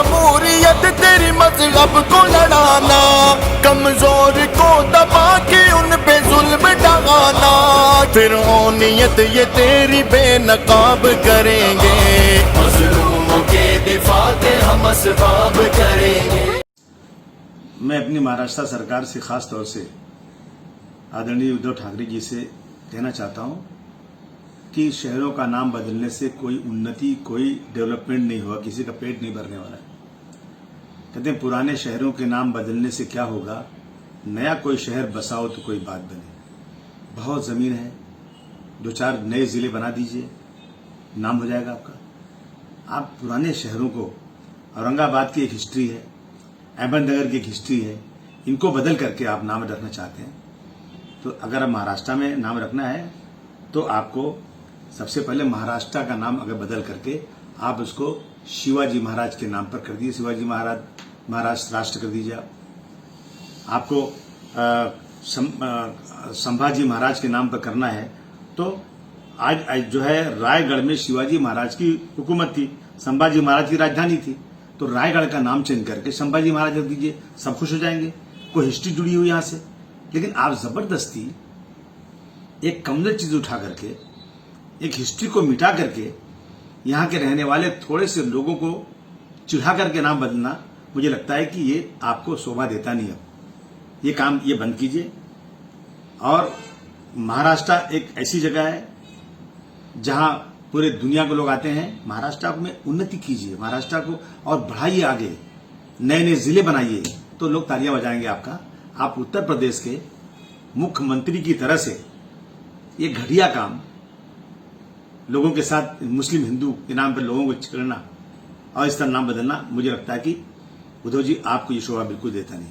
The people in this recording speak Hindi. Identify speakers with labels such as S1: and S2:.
S1: जमहूरियत तेरी मजहब को लड़ाना, कमजोर को दबा के उन पे जुल्म ढाना, फिरौनियत ये तेरी बेनकाब करेंगे, मजलूमों के दिफा के हम असबाब करेंगे।
S2: मैं अपनी महाराष्ट्र सरकार से खास तौर से आदरणीय उद्धव ठाकरे जी से कहना चाहता हूं कि शहरों का नाम बदलने से कोई उन्नति, कोई डेवलपमेंट नहीं होगा, किसी का पेट नहीं भरने वाला है। कहते हैं पुराने शहरों के नाम बदलने से क्या होगा, नया कोई शहर बसाओ तो कोई बात बने। बहुत जमीन है, 2-4 नए जिले बना दीजिए, नाम हो जाएगा आपका। आप पुराने शहरों को, औरंगाबाद की एक हिस्ट्री है, अहमदनगर की एक हिस्ट्री है, इनको बदल करके आप नाम रखना चाहते हैं तो अगर महाराष्ट्र में नाम रखना है तो आपको सबसे पहले महाराष्ट्र का नाम अगर बदल करके आप उसको शिवाजी महाराज के नाम पर कर दीजिए, शिवाजी महाराष्ट्र राष्ट्र कर दीजिए। आपको संभाजी महाराज के नाम पर करना है तो आज जो है रायगढ़ में शिवाजी महाराज की हुकूमत थी, संभाजी महाराज की राजधानी थी, तो रायगढ़ का नाम चेंज करके संभाजी महाराज रख दीजिए, सब खुश हो जाएंगे, कोई हिस्ट्री जुड़ी हुई यहां से। लेकिन आप जबरदस्ती एक कमजोर चीज उठा करके, एक हिस्ट्री को मिटा करके यहां के रहने वाले थोड़े से लोगों को चिढ़ा करके नाम बदलना, मुझे लगता है कि ये आपको शोभा देता नहीं। अब ये काम ये बंद कीजिए। और महाराष्ट्र एक ऐसी जगह है जहां पूरे दुनिया के लोग आते हैं। महाराष्ट्र में उन्नति कीजिए, महाराष्ट्र को और बढ़ाइए आगे, नए नए जिले बनाइए तो लोग तालियां बजाएंगे आपका। आप उत्तर प्रदेश के मुख्यमंत्री की तरह से ये घटिया काम, लोगों के साथ मुस्लिम हिंदू के नाम पर लोगों को छेड़ना और इस तरह नाम बदलना, मुझे लगता है कि उद्धव जी आपको ये शोभा बिल्कुल देता नहीं।